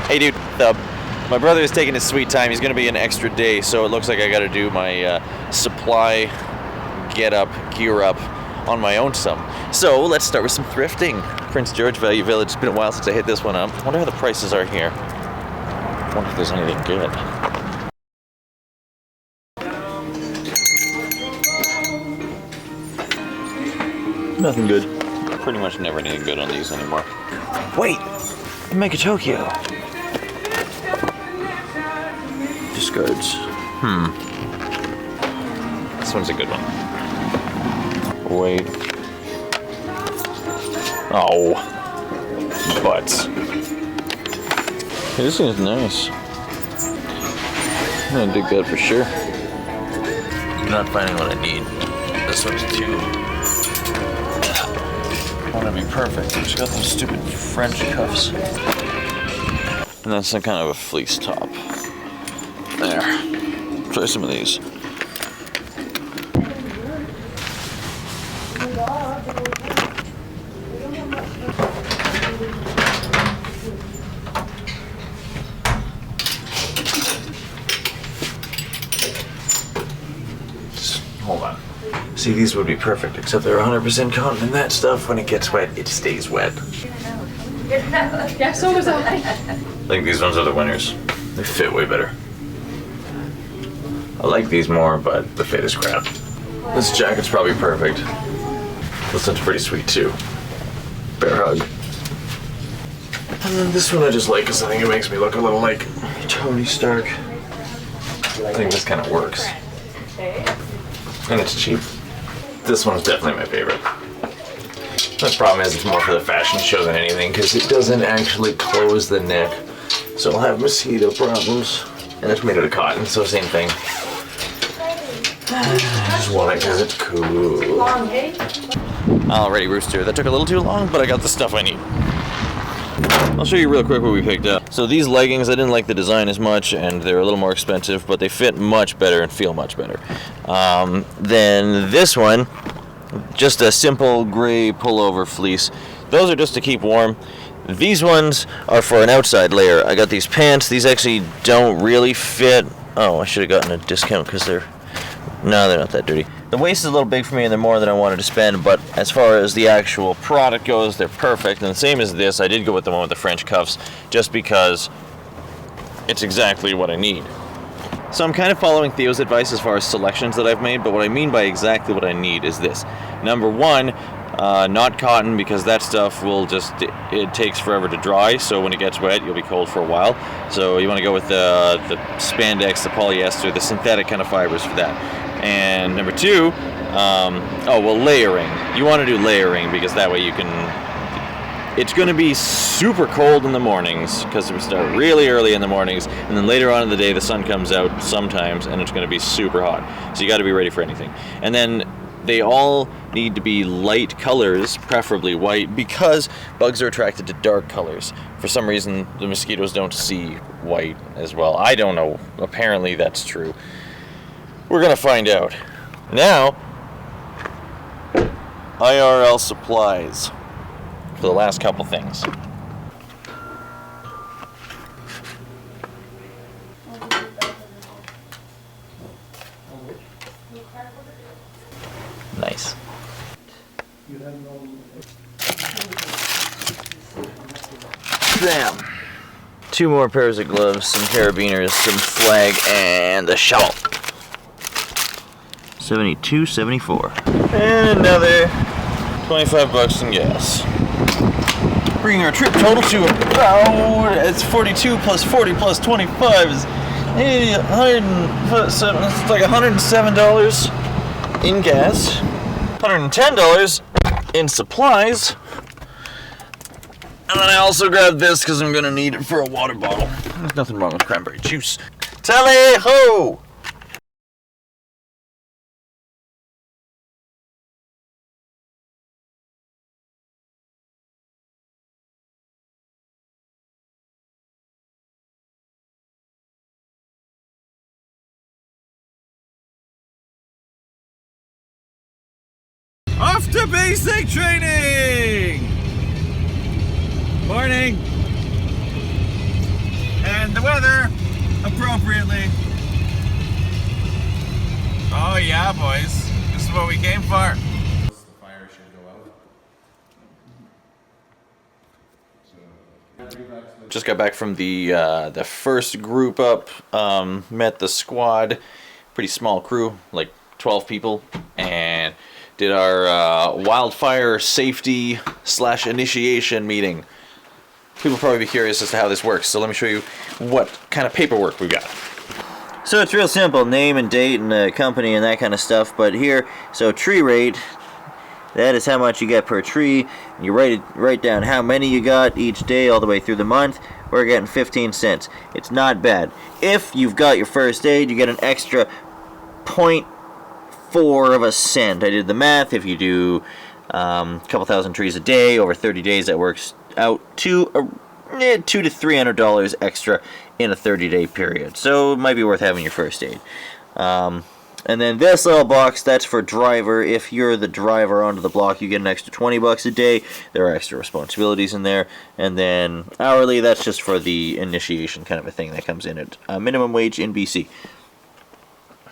Hey dude, my brother is taking his sweet time. He's going to be an extra day, so it looks like I got to do my supply gear up on my own some. So let's start with some thrifting. Prince George Value Village. It's been a while since I hit this one up. I wonder how the prices are here. I wonder if there's anything good. Nothing good. Pretty much never anything good on these anymore. Wait! Mega Tokyo! Discards. This one's a good one. Wait. Oh. Butts. Hey, this thing's nice. I'm gonna dig that for sure. Not finding what I need. This one's too... I want to be perfect. It's got those stupid French cuffs. And then some kind of a fleece top. There. Try some of these. Hold on. See, these would be perfect, except they're 100% cotton, and that stuff, when it gets wet, it stays wet. Yeah, so was I. I think these ones are the winners. They fit way better. I like these more, but the fit is crap. This jacket's probably perfect. This one's pretty sweet too. Bear hug. And then this one I just like because I think it makes me look a little like Tony Stark. I think this kind of works. And it's cheap. This one's definitely my favorite. The problem is it's more for the fashion show than anything because it doesn't actually close the neck. So I'll have mosquito problems. And it's made out of cotton, so same thing. I just want it because it's cool. Alrighty, Rooster. That took a little too long, but I got the stuff I need. I'll show you real quick what we picked up. So these leggings, I didn't like the design as much, and they're a little more expensive, but they fit much better and feel much better. Then this one, just a simple gray pullover fleece. Those are just to keep warm. These ones are for an outside layer. I got these pants. These actually don't really fit. Oh, I should have gotten a discount because they're not that dirty. The waist is a little big for me and they're more than I wanted to spend, but as far as the actual product goes, they're perfect. And the same as this, I did go with the one with the French cuffs just because it's exactly what I need. So I'm kind of following Theo's advice as far as selections that I've made, but what I mean by exactly what I need is this. Number one, not cotton, because that stuff will just, it takes forever to dry, so when it gets wet, you'll be cold for a while. So you want to go with the spandex, the polyester, the synthetic kind of fibers for that. And number two, layering. You want to do layering because that way you can, it's going to be super cold in the mornings because we start really early in the mornings, and then later on in the day the sun comes out sometimes and it's going to be super hot. So you got to be ready for anything. And then they all need to be light colors, preferably white, because bugs are attracted to dark colors. For some reason, the mosquitoes don't see white as well. I don't know. Apparently that's true. We're going to find out. Now, IRL supplies for the last couple things. Nice. Bam. 2 more pairs of gloves, some carabiners, some flag, and a shovel. $72.74. And another $25 in gas. Bringing our trip total to about, it's 42 plus 40 plus 25 is 107, it's like $107 in gas, $110 in supplies, and then I also grabbed this because I'm going to need it for a water bottle. There's nothing wrong with cranberry juice. Tally-ho! Off to basic training! Morning! and the weather appropriately. Oh yeah, boys. This is what we came for. The fire should go out. Just got back from the first group up. Met the squad. Pretty small crew, like 12 people, and did our wildfire safety / initiation meeting. People will probably be curious as to how this works, so let me show you what kind of paperwork we've got. So it's real simple, name and date and company and that kind of stuff, but here, so tree rate, that is how much you get per tree. You write down how many you got each day all the way through the month. We're getting 15 cents. It's not bad. If you've got your first aid, you get an extra 0.4 of a cent. I did the math. If you do a couple thousand trees a day over 30 days, that works out to $200 to $300 extra in a 30-day period. So it might be worth having your first aid. And then this little box, that's for driver. If you're the driver onto the block, you get an extra 20 bucks a day. There are extra responsibilities in there. And then hourly, that's just for the initiation kind of a thing that comes in at minimum wage in BC.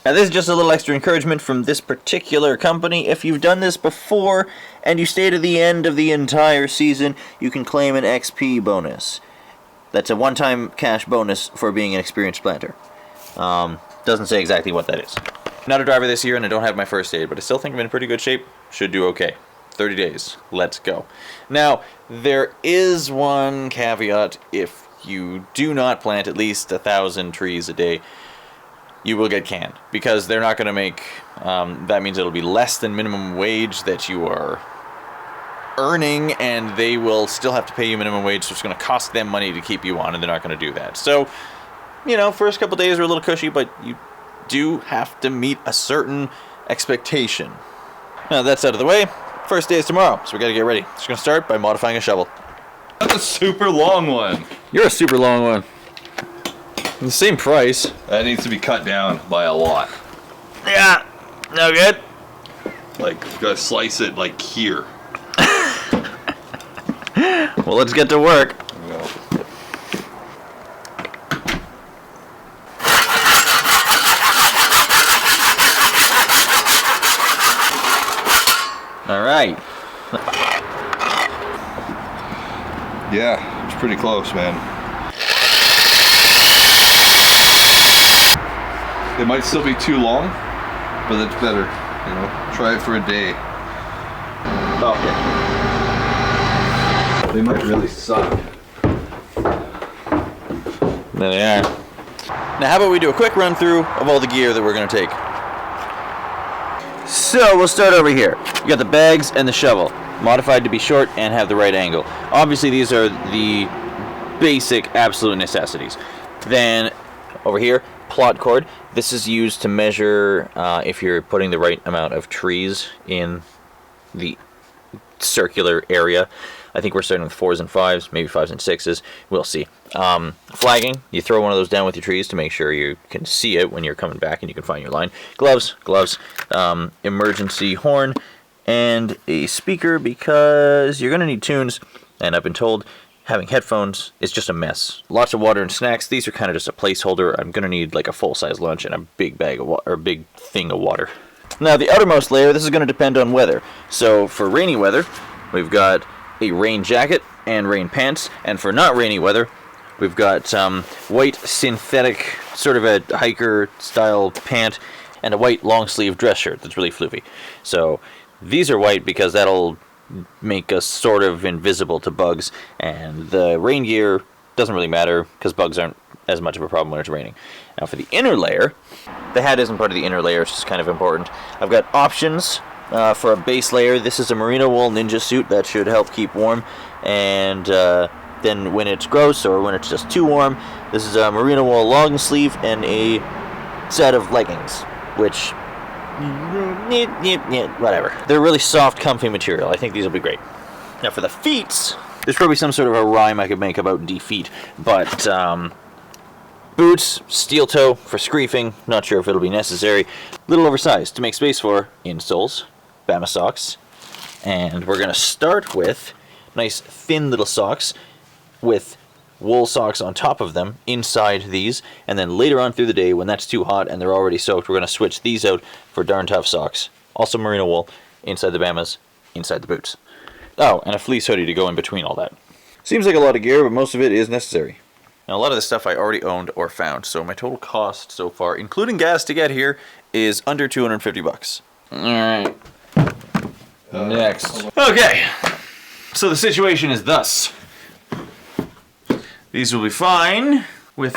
Now this is just a little extra encouragement from this particular company. If you've done this before and you stay to the end of the entire season, you can claim an XP bonus. That's a one-time cash bonus for being an experienced planter. Doesn't say exactly what that is. Not a driver this year and I don't have my first aid, but I still think I'm in pretty good shape. Should do okay. 30 days. Let's go. Now, there is one caveat. If you do not plant at least 1,000 trees a day, you will get canned, because they're not going to make, that means it'll be less than minimum wage that you are earning, and they will still have to pay you minimum wage, so it's going to cost them money to keep you on, and they're not going to do that. So, you know, first couple days are a little cushy, but you do have to meet a certain expectation. Now that's out of the way. First day is tomorrow, so we got to get ready. Just going to start by modifying a shovel. That's a super long one. You're a super long one. The same price. That needs to be cut down by a lot. Yeah, no good. Like, you gotta slice it like here. Well, let's get to work. All right. Yeah, it's pretty close, man. It might still be too long, but it's better, you know. Try it for a day. Okay. They might really suck. There they are. Now how about we do a quick run through of all the gear that we're going to take. So we'll start over here. You got the bags and the shovel, modified to be short and have the right angle. Obviously these are the basic absolute necessities. Then over here, plot cord. This is used to measure if you're putting the right amount of trees in the circular area. I think we're starting with 4s and 5s, maybe 5s and 6s. We'll see. Flagging. You throw one of those down with your trees to make sure you can see it when you're coming back and you can find your line. Gloves. Emergency horn. And a speaker, because you're going to need tunes. And I've been told having headphones is just a mess. Lots of water and snacks. These are kind of just a placeholder. I'm gonna need like a full-size lunch and a big bag of water, or a big thing of water. Now the outermost layer, this is gonna depend on weather. So for rainy weather, we've got a rain jacket and rain pants, and for not rainy weather, we've got white synthetic, sort of a hiker style pant, and a white long sleeve dress shirt that's really floofy. So these are white because that'll make us sort of invisible to bugs, and the rain gear doesn't really matter because bugs aren't as much of a problem when it's raining. Now for the inner layer, the hat isn't part of the inner layer, it's just kind of important. I've got options for a base layer. This is a merino wool ninja suit that should help keep warm, and then when it's gross or when it's just too warm, this is a merino wool long sleeve and a set of leggings, which whatever. They're really soft, comfy material. I think these will be great. Now for the feet, there's probably some sort of a rhyme I could make about defeat, but boots, steel toe for screefing, not sure if it'll be necessary. Little oversized to make space for insoles, Bama socks, and we're gonna start with nice thin little socks with wool socks on top of them inside these, and then later on through the day when that's too hot and they're already soaked, we're going to switch these out for darn tough socks. Also merino wool inside the Bamas, inside the boots. Oh, and a fleece hoodie to go in between all that. Seems like a lot of gear, but most of it is necessary. Now, a lot of this stuff I already owned or found, so my total cost so far, including gas to get here, is under 250 bucks. Alright. Next. Okay. So the situation is thus. These will be fine with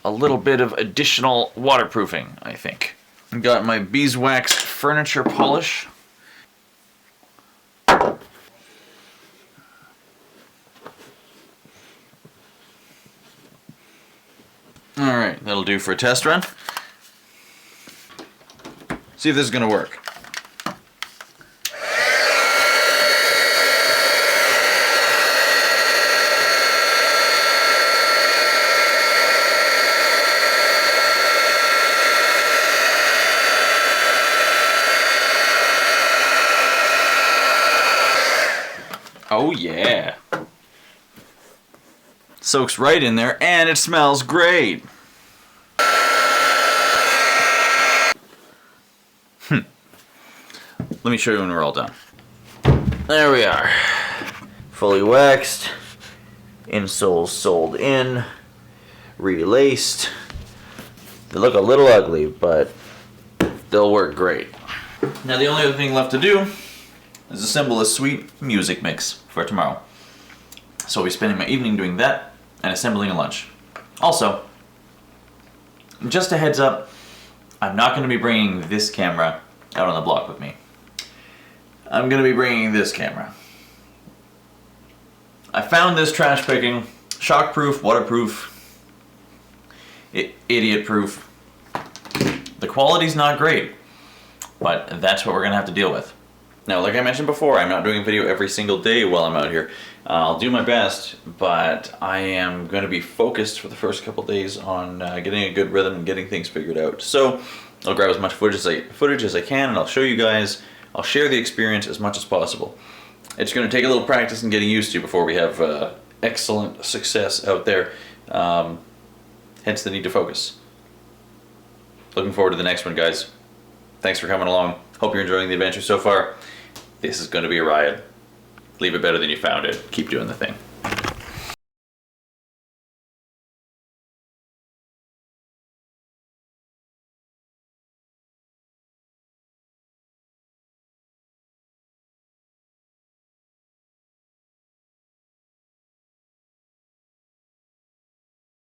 a little bit of additional waterproofing, I think. I've got my beeswax furniture polish. Alright, that'll do for a test run. See if this is going to work. Oh yeah. Soaks right in there and it smells great. Let me show you when we're all done. There we are. Fully waxed. Insoles soled in. Relaced. They look a little ugly, but they'll work great. Now the only other thing left to do is assemble a sweet music mix for tomorrow. So I'll be spending my evening doing that and assembling a lunch. Also, just a heads up, I'm not going to be bringing this camera out on the block with me. I'm going to be bringing this camera. I found this trash picking, shockproof, waterproof, idiot-proof. The quality's not great, but that's what we're going to have to deal with. Now, like I mentioned before, I'm not doing a video every single day while I'm out here. I'll do my best, but I am going to be focused for the first couple days on getting a good rhythm and getting things figured out. So I'll grab as much footage as I can, and I'll show you guys. I'll share the experience as much as possible. It's going to take a little practice and getting used to before we have excellent success out there. Hence the need to focus. Looking forward to the next one, guys. Thanks for coming along. Hope you're enjoying the adventure so far. This is going to be a riot. Leave it better than you found it. Keep doing the thing.